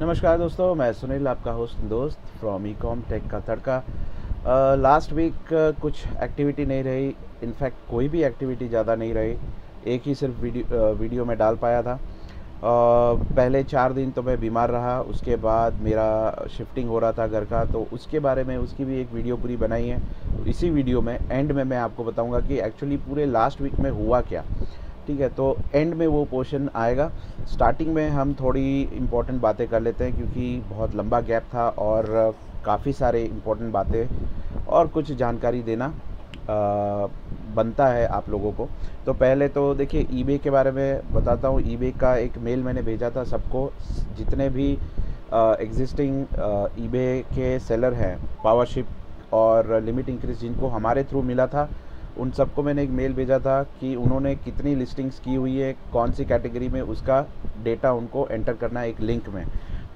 नमस्कार दोस्तों, मैं सुनील आपका होस्ट दोस्त फ्रॉम ईकॉम टेक का तड़का। लास्ट वीक कुछ एक्टिविटी नहीं रही। इनफैक्ट कोई भी एक्टिविटी ज़्यादा नहीं रही। एक ही सिर्फ वीडियो में डाल पाया था। पहले 4 दिन तो मैं बीमार रहा। उसके बाद मेरा शिफ्टिंग हो रहा था घर का, तो उसके बारे में उसकी भी एक वीडियो पूरी बनाई है। तो इसी वीडियो में एंड में मैं आपको बताऊंगा कि एक्चुअली पूरे लास्ट वीक में हुआ क्या। ठीक है, तो एंड में वो पोर्शन आएगा। स्टार्टिंग में हम थोड़ी इम्पोर्टेंट बातें कर लेते हैं क्योंकि बहुत लंबा गैप था और काफ़ी सारे इम्पोर्टेंट बातें और कुछ जानकारी देना बनता है आप लोगों को। तो पहले तो देखिए, ईबे के बारे में बताता हूँ। ईबे का एक मेल मैंने भेजा था सबको, जितने भी एग्जिस्टिंग ईबे के सेलर हैं, पावरशिप और लिमिट इंक्रीज जिनको हमारे थ्रू मिला था, उन सबको मैंने एक मेल भेजा था कि उन्होंने कितनी लिस्टिंग्स की हुई है, कौन सी कैटेगरी में, उसका डेटा उनको एंटर करना है एक लिंक में।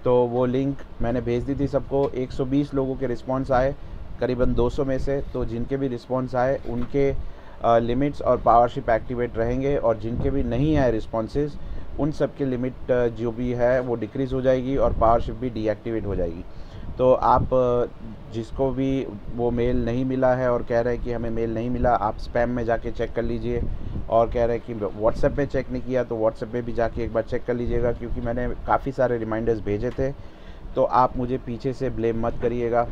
तो वो लिंक मैंने भेज दी थी सबको। 120 लोगों के रिस्पांस आए करीबन 200 में से। तो जिनके भी रिस्पांस आए उनके लिमिट्स और पावरशिप एक्टिवेट रहेंगे, और जिनके भी नहीं आए रिस्पॉन्सेज उन सब के लिमिट जो भी है वो डिक्रीज़ हो जाएगी और पावरशिप भी डीएक्टिवेट हो जाएगी। तो आप जिसको भी वो मेल नहीं मिला है और कह रहे हैं कि हमें मेल नहीं मिला, आप स्पैम में जाके चेक कर लीजिए। और कह रहे हैं कि व्हाट्सएप में चेक नहीं किया, तो व्हाट्सएप में भी जाके एक बार चेक कर लीजिएगा, क्योंकि मैंने काफ़ी सारे रिमाइंडर्स भेजे थे। तो आप मुझे पीछे से ब्लेम मत करिएगा।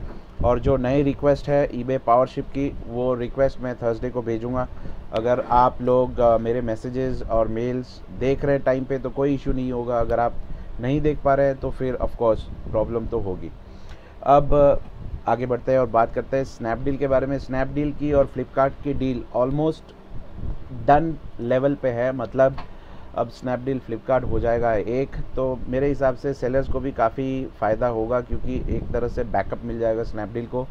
और जो नई रिक्वेस्ट है ईबे पावरशिप की, वो रिक्वेस्ट मैं थर्सडे को भेजूँगा। अगर आप लोग मेरे मैसेजेस और मेल्स देख रहे हैं टाइम पे तो कोई इशू नहीं होगा। अगर आप नहीं देख पा रहे हैं तो फिर ऑफ कोर्स प्रॉब्लम तो होगी। अब आगे बढ़ते हैं और बात करते हैं स्नैपडील के बारे में। स्नैपडील की और फ्लिपकार्ट की डील ऑलमोस्ट डन लेवल पे है। मतलब अब स्नैपडील फ्लिपकार्ट हो जाएगा एक, तो मेरे हिसाब से सेलर्स को भी काफ़ी फ़ायदा होगा, क्योंकि एक तरह से बैकअप मिल जाएगा स्नैपडील को।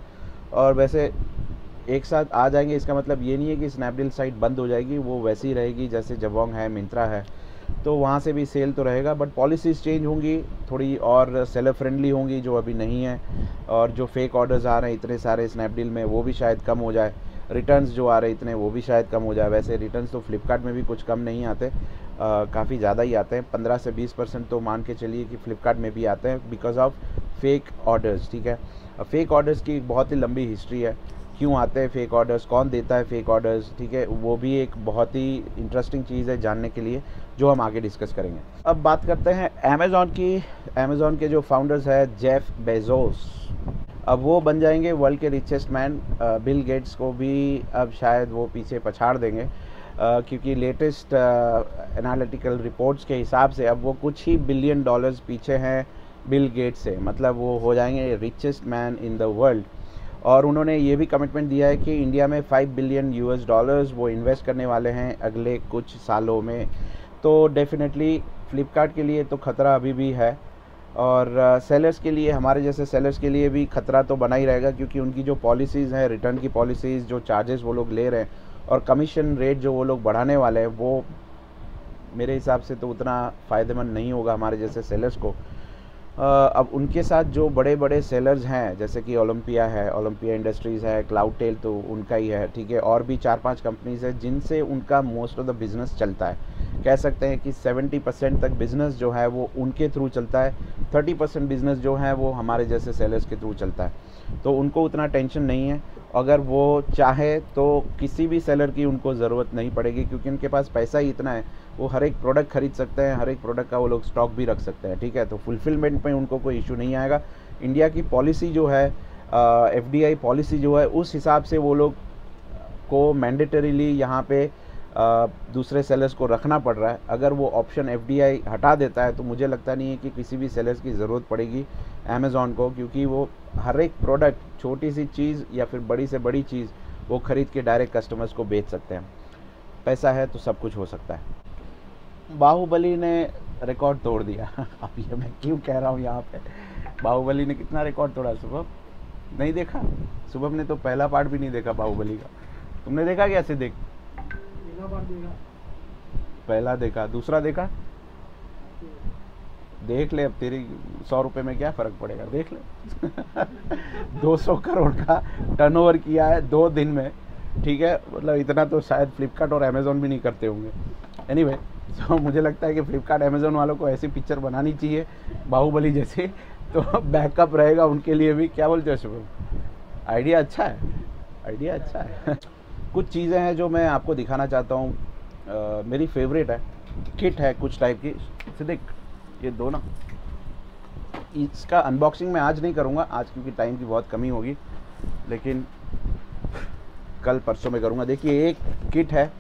और वैसे एक साथ आ जाएंगे, इसका मतलब ये नहीं है कि स्नैपडील साइट बंद हो जाएगी, वो वैसी रहेगी जैसे जबोंग है, मिंत्रा है। तो वहाँ से भी सेल तो रहेगा, बट पॉलिसीज़ चेंज होंगी थोड़ी और सेलर फ्रेंडली होंगी, जो अभी नहीं है। और जो फेक ऑर्डर्स आ रहे हैं इतने सारे स्नैपडील में, वो भी शायद कम हो जाए। रिटर्न्स जो आ रहे इतने, वो भी शायद कम हो जाए। वैसे रिटर्न्स तो फ्लिपकार्ट में भी कुछ कम नहीं आते, काफ़ी ज़्यादा ही आते हैं। 15 से 20% तो मान के चलिए कि फ्लिपकार्ट में भी आते हैं बिकॉज ऑफ फेक ऑर्डर्स। ठीक है, फेक ऑर्डर्स की बहुत ही लंबी हिस्ट्री है। क्यों आते हैं फेक ऑर्डर्स, कौन देता है फेक ऑर्डर्स, ठीक है, वो भी एक बहुत ही इंटरेस्टिंग चीज़ है जानने के लिए, जो हम आगे डिस्कस करेंगे। अब बात करते हैं अमेज़ॉन की। अमेज़ॉन के जो फाउंडर्स है जेफ बेजोस, अब वो बन जाएंगे वर्ल्ड के रिचेस्ट मैन। बिल गेट्स को भी अब शायद वो पीछे पछाड़ देंगे, क्योंकि लेटेस्ट एनालिटिकल रिपोर्ट्स के हिसाब से अब वो कुछ ही बिलियन डॉलर्स पीछे हैं बिल गेट्स से। मतलब वो हो जाएंगे richest man in the world. और उन्होंने ये भी कमिटमेंट दिया है कि इंडिया में 5 बिलियन यूएस डॉलर्स वो इन्वेस्ट करने वाले हैं अगले कुछ सालों में। तो डेफिनेटली फ्लिपकार्ट के लिए तो ख़तरा अभी भी है, और सेलर्स के लिए, हमारे जैसे सेलर्स के लिए भी खतरा तो बना ही रहेगा, क्योंकि उनकी जो पॉलिसीज़ हैं, रिटर्न की पॉलिसीज़, जो चार्जेस वो लोग ले रहे हैं और कमीशन रेट जो वो लोग बढ़ाने वाले हैं, वो मेरे हिसाब से तो उतना फ़ायदेमंद नहीं होगा हमारे जैसे सेलर्स को। अब उनके साथ जो बड़े बड़े सेलर्स हैं, जैसे कि ओलंपिया है, ओलंपिया इंडस्ट्रीज़ है, क्लाउडटेल तो उनका ही है, ठीक है, और भी 4-5 कंपनीज़ है जिनसे उनका मोस्ट ऑफ द बिज़नेस चलता है। कह सकते हैं कि 70% तक बिज़नेस जो है वो उनके थ्रू चलता है, 30% बिज़नेस जो है वो हमारे जैसे सेलर्स के थ्रू चलता है। तो उनको उतना टेंशन नहीं है। अगर वो चाहे तो किसी भी सेलर की उनको ज़रूरत नहीं पड़ेगी, क्योंकि उनके पास पैसा ही इतना है, वो हर एक प्रोडक्ट खरीद सकते हैं, हर एक प्रोडक्ट का वो लोग स्टॉक भी रख सकते हैं। ठीक है, तो फुलफिलमेंट में उनको कोई इशू नहीं आएगा। इंडिया की पॉलिसी जो है, एफडीआई पॉलिसी जो है, उस हिसाब से वो लोग को मैंडेटरीली यहाँ पे दूसरे सेलर्स को रखना पड़ रहा है। अगर वो ऑप्शन एफडीआई हटा देता है तो मुझे लगता नहीं है कि किसी भी सेलर्स की ज़रूरत पड़ेगी अमेज़ॉन को, क्योंकि वो हर एक प्रोडक्ट, छोटी सी चीज़ या फिर बड़ी से बड़ी चीज़, वो ख़रीद के डायरेक्ट कस्टमर्स को बेच सकते हैं। पैसा है तो सब कुछ हो सकता है। बाहुबली ने रिकॉर्ड तोड़ दिया अब ये मैं क्यों कह रहा हूँ यहाँ पे, बाहुबली ने कितना रिकॉर्ड तोड़ा। शुभम नहीं देखा? शुभम ने तो पहला पार्ट भी नहीं देखा बाहुबली का। तुमने देखा क्या सिद्दीक? पहला देखा, दूसरा देखा? देख ले, अब तेरी 100 रुपये में क्या फ़र्क पड़ेगा, देख ले 200 करोड़ का टर्नओवर किया है 2 दिन में। ठीक है, मतलब इतना तो शायद फ्लिपकार्ट और अमेज़ॉन भी नहीं करते होंगे। एनीवे, तो मुझे लगता है कि फ्लिपकार्ट अमेज़ोन वालों को ऐसी पिक्चर बनानी चाहिए बाहुबली जैसी, तो बैकअप रहेगा उनके लिए भी। क्या बोलते हो शुभम? आइडिया अच्छा है, आइडिया अच्छा है। कुछ चीज़ें हैं जो मैं आपको दिखाना चाहता हूँ। मेरी फेवरेट है, किट है कुछ टाइप की। सिद्दीक ये दो ना, इसका अनबॉक्सिंग मैं आज नहीं करूँगा, आज क्योंकि टाइम की बहुत कमी होगी, लेकिन कल परसों में करूँगा। देखिए एक किट है,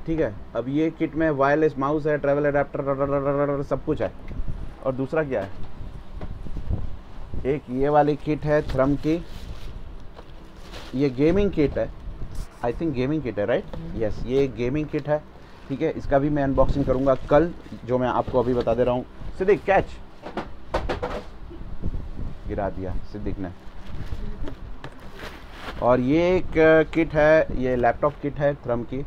ठीक है। अब ये किट में वायरलेस माउस है, ट्रैवल अडेप्टर, सब कुछ है। और दूसरा क्या है, एक ये वाली किट है थ्रम की, ये गेमिंग किट है, आई थिंक गेमिंग किट है, राइट? यस, ये एक गेमिंग किट है, ठीक है। इसका भी मैं अनबॉक्सिंग करूँगा कल, जो मैं आपको अभी बता दे रहा हूँ। सिद्दीक कैच, गिरा दिया सिद्दीक ने। और ये एक किट है, ये लैपटॉप किट है थ्रम की,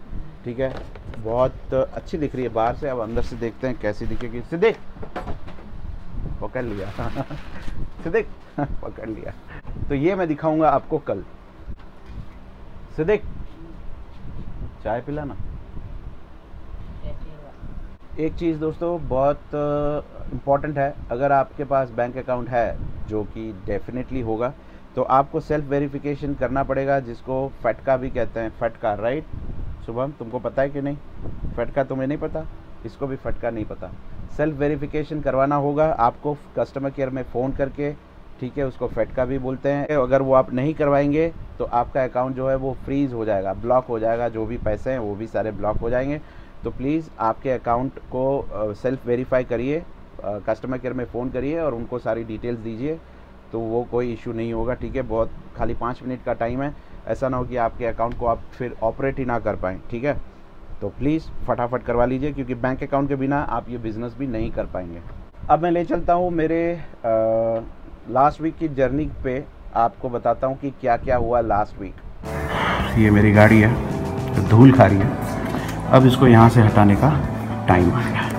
ठीक है। बहुत अच्छी दिख रही है बाहर से, अब अंदर से देखते हैं कैसी दिखेगी। सिद्दीक पकड़ लिया सिद्दीक पकड़ लिया। तो ये मैं दिखाऊंगा आपको कल। सिद्दीक चाय पिलाना। एक चीज़ दोस्तों बहुत इम्पॉर्टेंट है, अगर आपके पास बैंक अकाउंट है, जो कि डेफिनेटली होगा, तो आपको सेल्फ वेरिफिकेशन करना पड़ेगा, जिसको फटका भी कहते हैं। फटका, राइट शुभम? तुमको पता है कि नहीं? फटका तुम्हें नहीं पता, इसको भी फटका नहीं पता। सेल्फ वेरिफिकेशन करवाना होगा आपको कस्टमर केयर में फ़ोन करके, ठीक है। उसको फटका भी बोलते हैं। अगर वो आप नहीं करवाएंगे तो आपका अकाउंट जो है वो फ्रीज़ हो जाएगा, ब्लॉक हो जाएगा, जो भी पैसे हैं वो भी सारे ब्लॉक हो जाएंगे। तो प्लीज़ आपके अकाउंट को सेल्फ वेरीफाई करिए, कस्टमर केयर में फ़ोन करिए और उनको सारी डिटेल्स दीजिए, तो वो कोई इशू नहीं होगा, ठीक है। बहुत खाली 5 मिनट का टाइम है, ऐसा ना हो कि आपके अकाउंट को आप फिर ऑपरेट ही ना कर पाएँ, ठीक है। तो प्लीज़ फटाफट करवा लीजिए, क्योंकि बैंक अकाउंट के बिना आप ये बिज़नेस भी नहीं कर पाएंगे। अब मैं ले चलता हूँ मेरे लास्ट वीक की जर्नी पे, आपको बताता हूँ कि क्या क्या हुआ लास्ट वीक। ये मेरी गाड़ी है, धूल खा रही है, अब इसको यहाँ से हटाने का टाइम आ गया।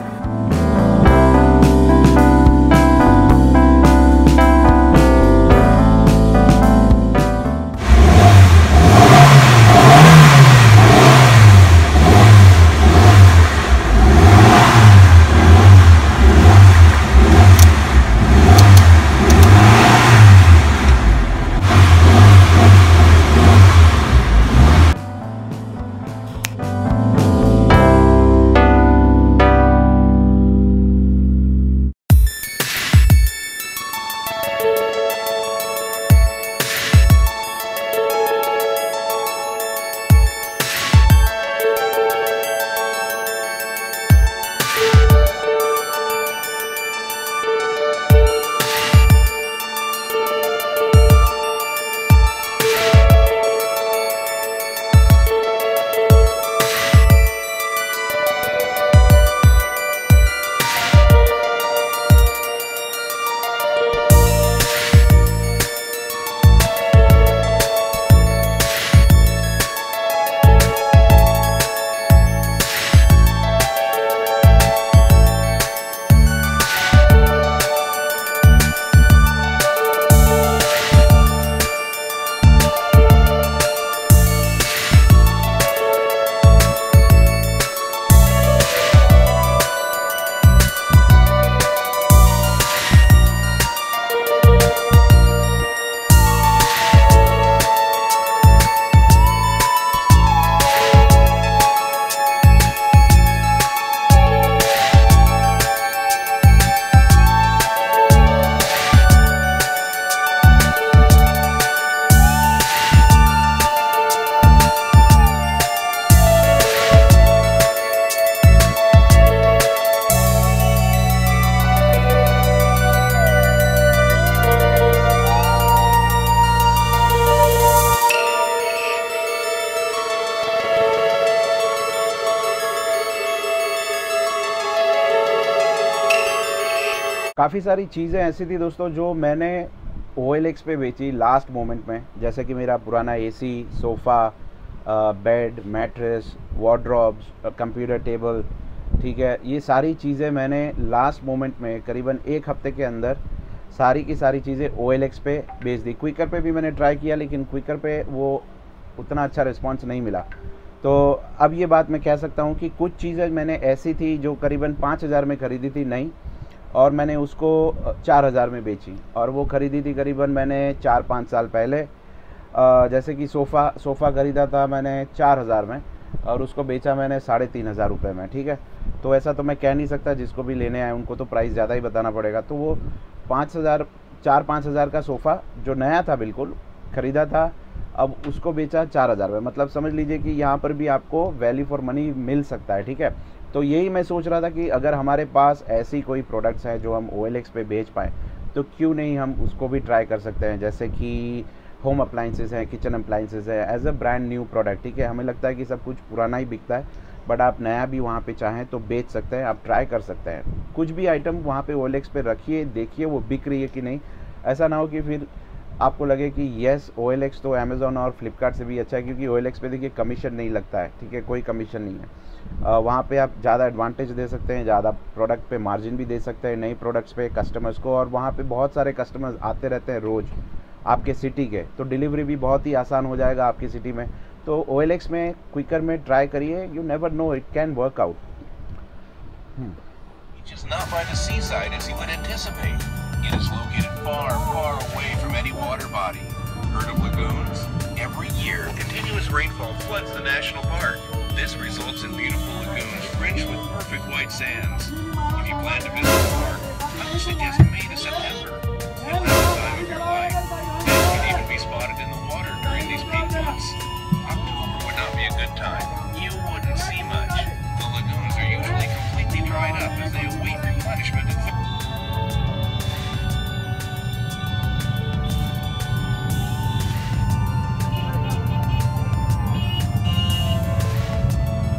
काफ़ी सारी चीज़ें ऐसी थी दोस्तों जो मैंने OLX पे बेची लास्ट मोमेंट में, जैसे कि मेरा पुराना AC, sofa, bed, mattress, wardrobes, computer table, ठीक है। ये सारी चीज़ें मैंने लास्ट मोमेंट में करीबन 1 हफ्ते के अंदर सारी की सारी चीज़ें OLX पे बेच दी। क्विकर पे भी मैंने ट्राई किया, लेकिन क्विकर पे वो उतना अच्छा रिस्पांस नहीं मिला। तो अब ये बात मैं कह सकता हूँ कि कुछ चीज़ें मैंने ऐसी थी जो करीबन 5,000 में ख़रीदी थी नई, और मैंने उसको 4,000 में बेची, और वो ख़रीदी थी करीबन मैंने 4-5 साल पहले। जैसे कि सोफ़ा ख़रीदा था मैंने 4,000 में, और उसको बेचा मैंने 3,500 रुपये में, ठीक है। तो ऐसा तो मैं कह नहीं सकता, जिसको भी लेने आए उनको तो प्राइस ज़्यादा ही बताना पड़ेगा। तो वो 4-5 हज़ार का सोफ़ा जो नया था बिल्कुल ख़रीदा था, अब उसको बेचा 4,000 में। मतलब समझ लीजिए कि यहाँ पर भी आपको वैल्यू फॉर मनी मिल सकता है, ठीक है। तो यही मैं सोच रहा था कि अगर हमारे पास ऐसी कोई प्रोडक्ट्स हैं जो हम OLX पे बेच पाएँ, तो क्यों नहीं हम उसको भी ट्राई कर सकते हैं। जैसे कि होम अप्लाइंसेस हैं, किचन अप्लाइंसेस है, as a brand new product, ठीक है। हमें लगता है कि सब कुछ पुराना ही बिकता है, बट आप नया भी वहाँ पे चाहें तो बेच सकते हैं, आप ट्राई कर सकते हैं। कुछ भी आइटम वहाँ पे OLX पे रखिए, देखिए वो बिक रही है कि नहीं। ऐसा ना हो कि फिर आपको लगे कि येस OLX तो अमेज़ॉन और फ्लिपकार्ट से भी अच्छा है, क्योंकि OLX पे देखिए कमीशन नहीं लगता है, ठीक है, कोई कमीशन नहीं है। वहाँ पे आप ज़्यादा एडवांटेज दे सकते हैं, ज़्यादा प्रोडक्ट पे मार्जिन भी दे सकते हैं नई प्रोडक्ट्स पे कस्टमर्स को, और वहाँ पे बहुत सारे कस्टमर्स आते रहते हैं रोज़ आपके सिटी के, तो डिलीवरी भी बहुत ही आसान हो जाएगा आपकी सिटी में। तो OLX में क्विकर में ट्राई करिए, you never know, it can work out. Just not by the seaside as you would anticipate. It is located far, far away from any water body. Heard of lagoons? Every year, continuous rainfall floods the national park. This results in beautiful lagoons fringed with perfect white sands. If you plan to visit the park, I would suggest